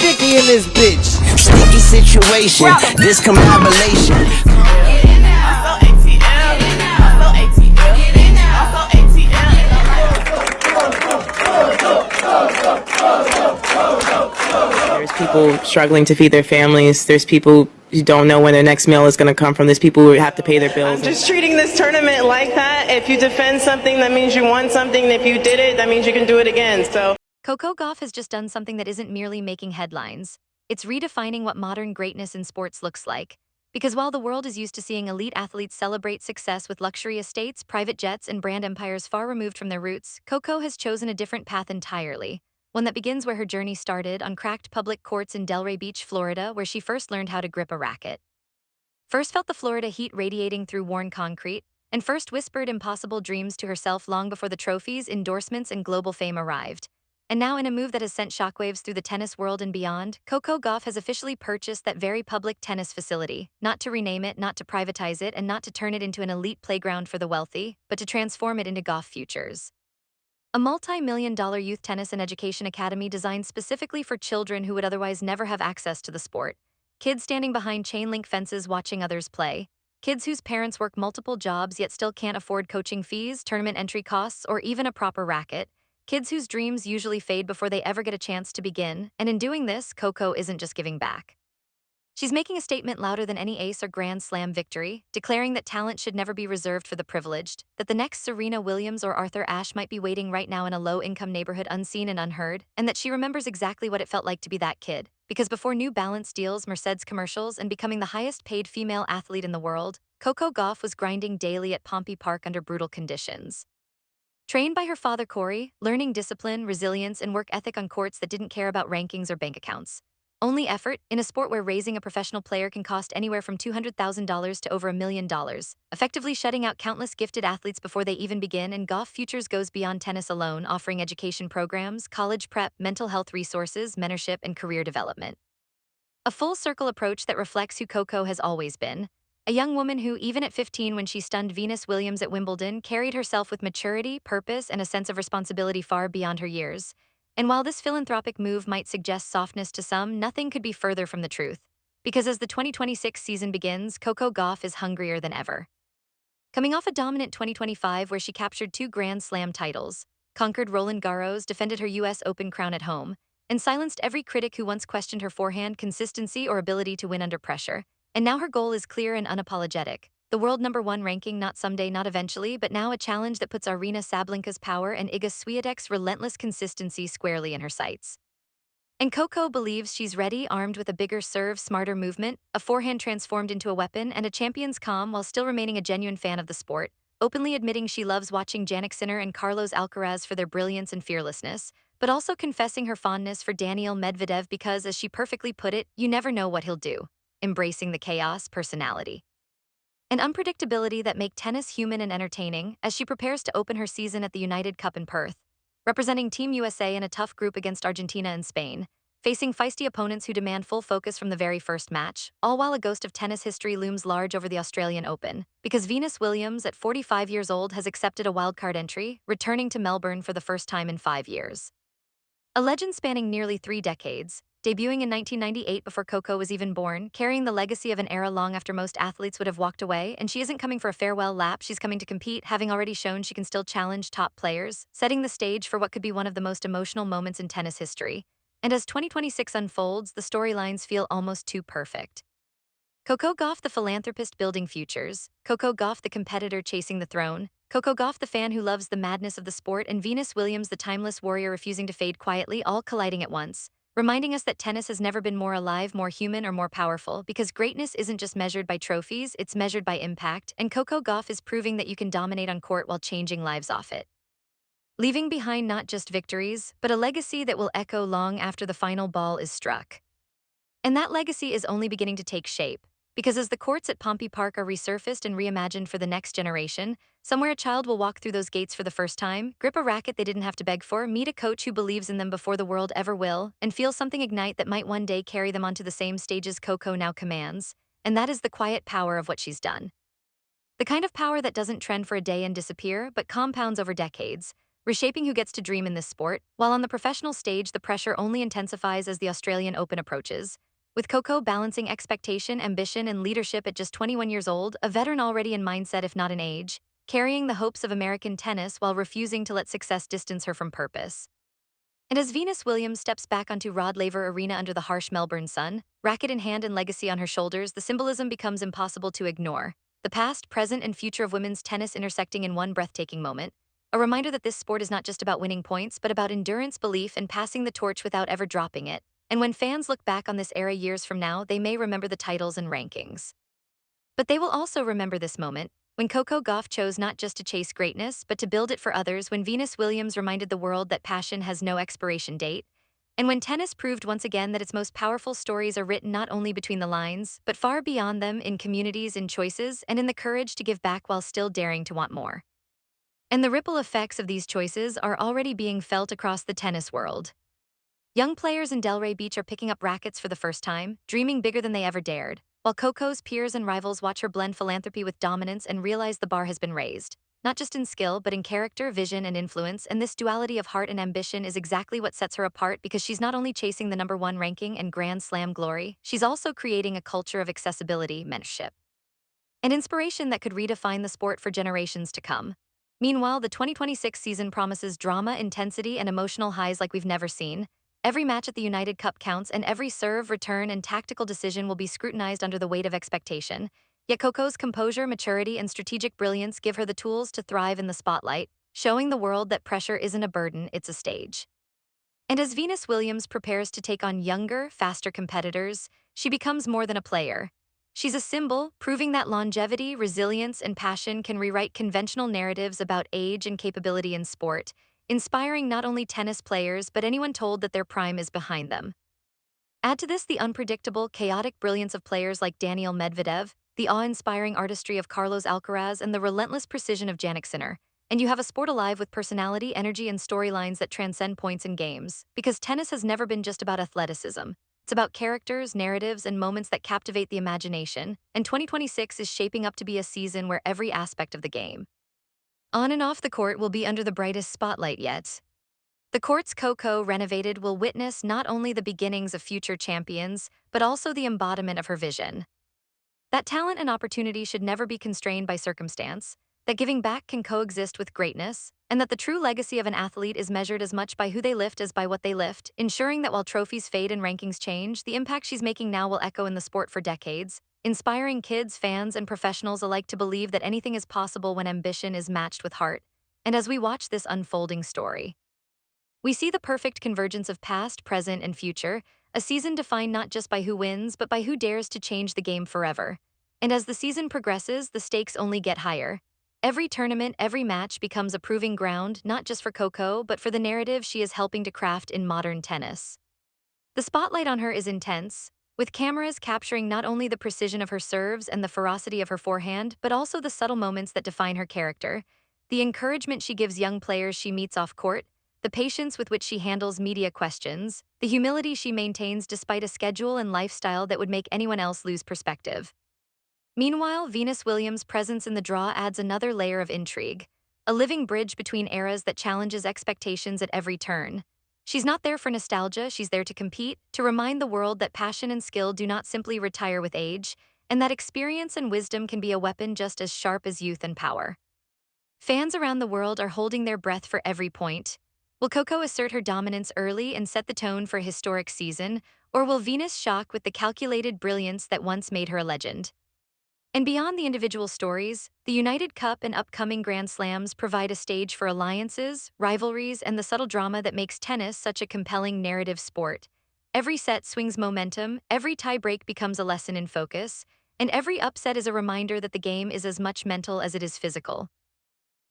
sticky in this bitch. Sticky situation, this combination. There's people struggling to feed their families. There's people who don't know when their next meal is going to come from. There's people who have to pay their bills. I'm just treating this tournament like that. If you defend something, that means you won something. And if you did it, that means you can do it again. So Coco Gauff has just done something that isn't merely making headlines. It's redefining what modern greatness in sports looks like. Because while the world is used to seeing elite athletes celebrate success with luxury estates, private jets, and brand empires far removed from their roots, Coco has chosen a different path entirely. One that begins where her journey started, on cracked public courts in Delray Beach, Florida, where she first learned how to grip a racket. First felt the Florida heat radiating through worn concrete, and first whispered impossible dreams to herself long before the trophies, endorsements, and global fame arrived. And now, in a move that has sent shockwaves through the tennis world and beyond, Coco Gauff has officially purchased that very public tennis facility, not to rename it, not to privatize it, and not to turn it into an elite playground for the wealthy, but to transform it into Gauff Futures, a multi-million-dollar youth tennis and education academy designed specifically for children who would otherwise never have access to the sport. Kids standing behind chain-link fences watching others play. Kids whose parents work multiple jobs yet still can't afford coaching fees, tournament entry costs, or even a proper racket. Kids whose dreams usually fade before they ever get a chance to begin. And in doing this, Coco isn't just giving back. She's making a statement louder than any ace or Grand Slam victory, declaring that talent should never be reserved for the privileged, that the next Serena Williams or Arthur Ashe might be waiting right now in a low-income neighborhood unseen and unheard, and that she remembers exactly what it felt like to be that kid. Because before New Balance deals, Mercedes commercials, and becoming the highest-paid female athlete in the world, Coco Gauff was grinding daily at Pompey Park under brutal conditions. Trained by her father Corey, learning discipline, resilience, and work ethic on courts that didn't care about rankings or bank accounts. Only effort, in a sport where raising a professional player can cost anywhere from $200,000 to over $1 million, effectively shutting out countless gifted athletes before they even begin. And Gauff Futures goes beyond tennis alone, offering education programs, college prep, mental health resources, mentorship, and career development. A full-circle approach that reflects who Coco has always been. A young woman who, even at 15 when she stunned Venus Williams at Wimbledon, carried herself with maturity, purpose, and a sense of responsibility far beyond her years. And while this philanthropic move might suggest softness to some, nothing could be further from the truth. Because as the 2026 season begins, Coco Gauff is hungrier than ever. Coming off a dominant 2025 where she captured 2 Grand Slam titles, conquered Roland Garros, defended her US Open crown at home, and silenced every critic who once questioned her forehand consistency or ability to win under pressure. And now her goal is clear and unapologetic. The world #1 ranking, not someday, not eventually, but now a challenge that puts Aryna Sablenka's power and Iga Swiatek's relentless consistency squarely in her sights. And Coco believes she's ready, armed with a bigger serve, smarter movement, a forehand transformed into a weapon, and a champion's calm while still remaining a genuine fan of the sport, openly admitting she loves watching Jannik Sinner and Carlos Alcaraz for their brilliance and fearlessness, but also confessing her fondness for Daniil Medvedev because, as she perfectly put it, you never know what he'll do, embracing the chaos personality. An unpredictability that make tennis human and entertaining as she prepares to open her season at the United Cup in Perth, representing Team USA in a tough group against Argentina and Spain, facing feisty opponents who demand full focus from the very first match, all while a ghost of tennis history looms large over the Australian Open, because Venus Williams, at 45 years old, has accepted a wildcard entry, returning to Melbourne for the first time in 5 years. A legend spanning nearly 3 decades, debuting in 1998 before Coco was even born, carrying the legacy of an era long after most athletes would have walked away, and she isn't coming for a farewell lap, she's coming to compete, having already shown she can still challenge top players, setting the stage for what could be one of the most emotional moments in tennis history. And as 2026 unfolds, the storylines feel almost too perfect. Coco Gauff, the philanthropist building futures, Coco Gauff, the competitor chasing the throne, Coco Gauff, the fan who loves the madness of the sport, and Venus Williams, the timeless warrior refusing to fade quietly, all colliding at once, reminding us that tennis has never been more alive, more human, or more powerful, because greatness isn't just measured by trophies, it's measured by impact, and Coco Gauff is proving that you can dominate on court while changing lives off it. Leaving behind not just victories, but a legacy that will echo long after the final ball is struck. And that legacy is only beginning to take shape, because as the courts at Pompey Park are resurfaced and reimagined for the next generation, somewhere a child will walk through those gates for the first time, grip a racket they didn't have to beg for, meet a coach who believes in them before the world ever will, and feel something ignite that might one day carry them onto the same stages Coco now commands. And that is the quiet power of what she's done. The kind of power that doesn't trend for a day and disappear, but compounds over decades, reshaping who gets to dream in this sport, while on the professional stage, the pressure only intensifies as the Australian Open approaches. With Coco balancing expectation, ambition, and leadership at just 21 years old, a veteran already in mindset if not in age, carrying the hopes of American tennis while refusing to let success distance her from purpose. And as Venus Williams steps back onto Rod Laver Arena under the harsh Melbourne sun, racket in hand and legacy on her shoulders, the symbolism becomes impossible to ignore. The past, present, and future of women's tennis intersecting in one breathtaking moment. A reminder that this sport is not just about winning points, but about endurance, belief, and passing the torch without ever dropping it. And when fans look back on this era years from now, they may remember the titles and rankings. But they will also remember this moment, when Coco Gauff chose not just to chase greatness, but to build it for others, when Venus Williams reminded the world that passion has no expiration date, and when tennis proved once again that its most powerful stories are written not only between the lines, but far beyond them, in communities, in choices, and in the courage to give back while still daring to want more. And the ripple effects of these choices are already being felt across the tennis world. Young players in Delray Beach are picking up rackets for the first time, dreaming bigger than they ever dared, while Coco's peers and rivals watch her blend philanthropy with dominance and realize the bar has been raised, not just in skill, but in character, vision, and influence. And this duality of heart and ambition is exactly what sets her apart, because she's not only chasing the #1 ranking and Grand Slam glory, she's also creating a culture of accessibility, mentorship, and inspiration that could redefine the sport for generations to come. Meanwhile, the 2026 season promises drama, intensity, and emotional highs like we've never seen. Every match at the United Cup counts, and every serve, return, and tactical decision will be scrutinized under the weight of expectation. Yet Coco's composure, maturity, and strategic brilliance give her the tools to thrive in the spotlight, showing the world that pressure isn't a burden, it's a stage. And as Venus Williams prepares to take on younger, faster competitors, she becomes more than a player. She's a symbol, proving that longevity, resilience, and passion can rewrite conventional narratives about age and capability in sport, inspiring not only tennis players but anyone told that their prime is behind them. Add to this the unpredictable, chaotic brilliance of players like Daniil Medvedev, the awe-inspiring artistry of Carlos Alcaraz, and the relentless precision of Jannik Sinner, and you have a sport alive with personality, energy, and storylines that transcend points and games, because tennis has never been just about athleticism. It's about characters, narratives, and moments that captivate the imagination, and 2026 is shaping up to be a season where every aspect of the game, on and off the court, will be under the brightest spotlight yet. The courts Coco renovated will witness not only the beginnings of future champions, but also the embodiment of her vision. That talent and opportunity should never be constrained by circumstance, that giving back can coexist with greatness, and that the true legacy of an athlete is measured as much by who they lift as by what they lift, ensuring that while trophies fade and rankings change, the impact she's making now will echo in the sport for decades, inspiring kids, fans, and professionals alike to believe that anything is possible when ambition is matched with heart. And as we watch this unfolding story, we see the perfect convergence of past, present, and future, a season defined not just by who wins, but by who dares to change the game forever. And as the season progresses, the stakes only get higher. Every tournament, every match becomes a proving ground, not just for Coco, but for the narrative she is helping to craft in modern tennis. The spotlight on her is intense, with cameras capturing not only the precision of her serves and the ferocity of her forehand, but also the subtle moments that define her character, the encouragement she gives young players she meets off court, the patience with which she handles media questions, the humility she maintains despite a schedule and lifestyle that would make anyone else lose perspective. Meanwhile, Venus Williams' presence in the draw adds another layer of intrigue, a living bridge between eras that challenges expectations at every turn. She's not there for nostalgia, she's there to compete, to remind the world that passion and skill do not simply retire with age, and that experience and wisdom can be a weapon just as sharp as youth and power. Fans around the world are holding their breath for every point. Will Coco assert her dominance early and set the tone for a historic season, or will Venus shock with the calculated brilliance that once made her a legend? And beyond the individual stories, the United Cup and upcoming Grand Slams provide a stage for alliances, rivalries, and the subtle drama that makes tennis such a compelling narrative sport. Every set swings momentum, every tie-break becomes a lesson in focus, and every upset is a reminder that the game is as much mental as it is physical.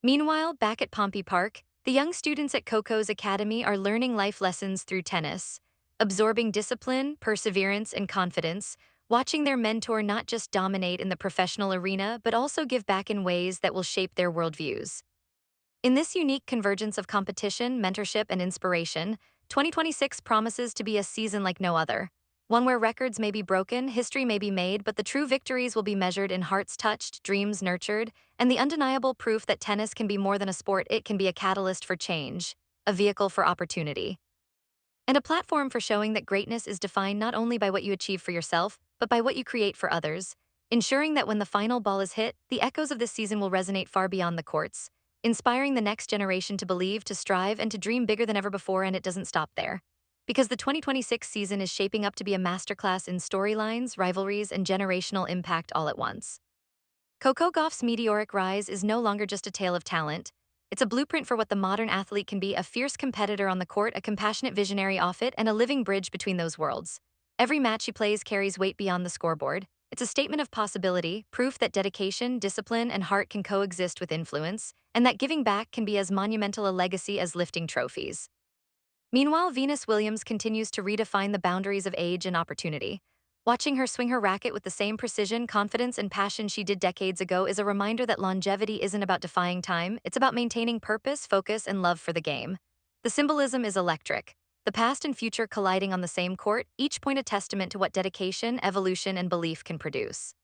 Meanwhile, back at Pompey Park, the young students at Coco's Academy are learning life lessons through tennis, absorbing discipline, perseverance, and confidence, watching their mentor not just dominate in the professional arena, but also give back in ways that will shape their worldviews. In this unique convergence of competition, mentorship, and inspiration, 2026 promises to be a season like no other, one where records may be broken, history may be made, but the true victories will be measured in hearts touched, dreams nurtured, and the undeniable proof that tennis can be more than a sport. It can be a catalyst for change, a vehicle for opportunity, and a platform for showing that greatness is defined not only by what you achieve for yourself, but by what you create for others, ensuring that when the final ball is hit, the echoes of this season will resonate far beyond the courts, inspiring the next generation to believe, to strive, and to dream bigger than ever before. And it doesn't stop there. Because the 2026 season is shaping up to be a masterclass in storylines, rivalries, and generational impact all at once. Coco Gauff's meteoric rise is no longer just a tale of talent. It's a blueprint for what the modern athlete can be: a fierce competitor on the court, a compassionate visionary off it, and a living bridge between those worlds. Every match she plays carries weight beyond the scoreboard. It's a statement of possibility, proof that dedication, discipline, and heart can coexist with influence, and that giving back can be as monumental a legacy as lifting trophies. Meanwhile, Venus Williams continues to redefine the boundaries of age and opportunity. Watching her swing her racket with the same precision, confidence, and passion she did decades ago is a reminder that longevity isn't about defying time, it's about maintaining purpose, focus, and love for the game. The symbolism is electric. The past and future colliding on the same court, each point a testament to what dedication, evolution, and belief can produce.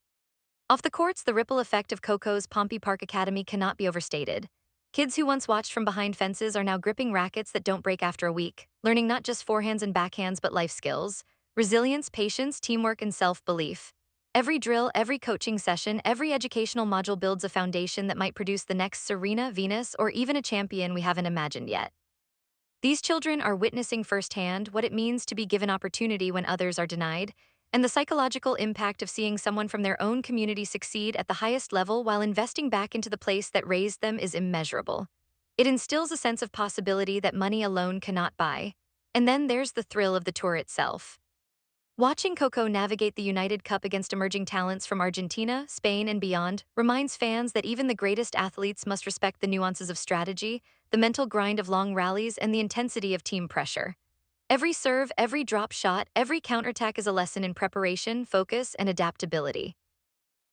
Off the courts, the ripple effect of Coco's Pompey Park Academy cannot be overstated. Kids who once watched from behind fences are now gripping rackets that don't break after a week, learning not just forehands and backhands but life skills, resilience, patience, teamwork, and self-belief. Every drill, every coaching session, every educational module builds a foundation that might produce the next Serena, Venus, or even a champion we haven't imagined yet. These children are witnessing firsthand what it means to be given opportunity when others are denied, and the psychological impact of seeing someone from their own community succeed at the highest level while investing back into the place that raised them is immeasurable. It instills a sense of possibility that money alone cannot buy. And then there's the thrill of the tour itself. Watching Coco navigate the United Cup against emerging talents from Argentina, Spain, and beyond reminds fans that even the greatest athletes must respect the nuances of strategy, the mental grind of long rallies, and the intensity of team pressure. Every serve, every drop shot, every counterattack is a lesson in preparation, focus, and adaptability.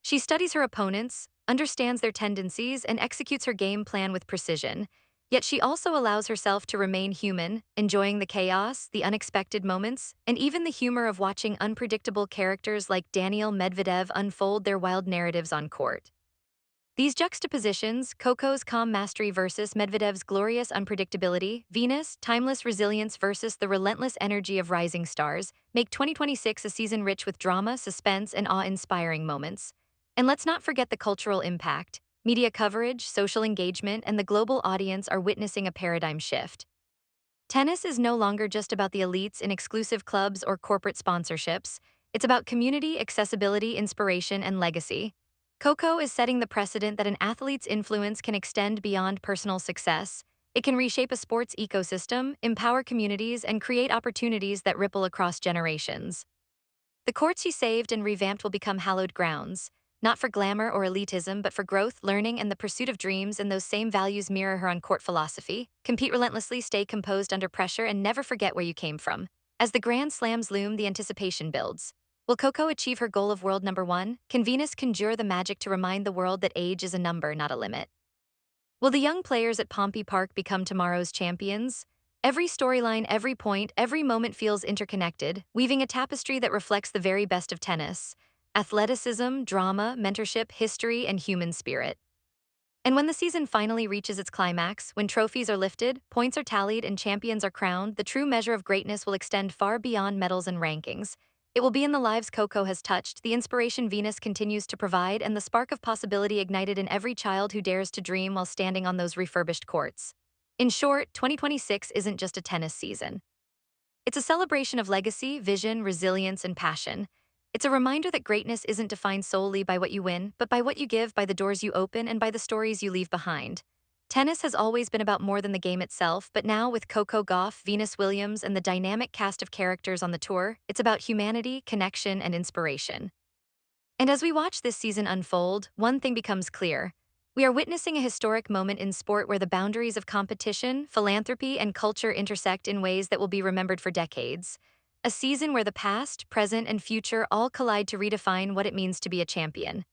She studies her opponents, understands their tendencies, and executes her game plan with precision. Yet she also allows herself to remain human, enjoying the chaos, the unexpected moments, and even the humor of watching unpredictable characters like Daniil Medvedev unfold their wild narratives on court. These juxtapositions, Coco's calm mastery versus Medvedev's glorious unpredictability, Venus' timeless resilience versus the relentless energy of rising stars, make 2026 a season rich with drama, suspense, and awe-inspiring moments. And let's not forget the cultural impact. Media coverage, social engagement, and the global audience are witnessing a paradigm shift. Tennis is no longer just about the elites in exclusive clubs or corporate sponsorships. It's about community, accessibility, inspiration, and legacy. Coco is setting the precedent that an athlete's influence can extend beyond personal success. It can reshape a sports ecosystem, empower communities, and create opportunities that ripple across generations. The courts she saved and revamped will become hallowed grounds, not for glamour or elitism, but for growth, learning, and the pursuit of dreams, and those same values mirror her on-court philosophy. Compete relentlessly, stay composed under pressure, and never forget where you came from. As the Grand Slams loom, the anticipation builds. Will Coco achieve her goal of world number one? Can Venus conjure the magic to remind the world that age is a number, not a limit? Will the young players at Pompey Park become tomorrow's champions? Every storyline, every point, every moment feels interconnected, weaving a tapestry that reflects the very best of tennis: athleticism, drama, mentorship, history, and human spirit. And when the season finally reaches its climax, when trophies are lifted, points are tallied, and champions are crowned, the true measure of greatness will extend far beyond medals and rankings. It will be in the lives Coco has touched, the inspiration Venus continues to provide, and the spark of possibility ignited in every child who dares to dream while standing on those refurbished courts. In short, 2026 isn't just a tennis season. It's a celebration of legacy, vision, resilience, and passion. It's a reminder that greatness isn't defined solely by what you win, but by what you give, by the doors you open, and by the stories you leave behind. Tennis has always been about more than the game itself, but now with Coco Gauff, Venus Williams, and the dynamic cast of characters on the tour, it's about humanity, connection, and inspiration. And as we watch this season unfold, one thing becomes clear. We are witnessing a historic moment in sport where the boundaries of competition, philanthropy, and culture intersect in ways that will be remembered for decades. A season where the past, present, and future all collide to redefine what it means to be a champion.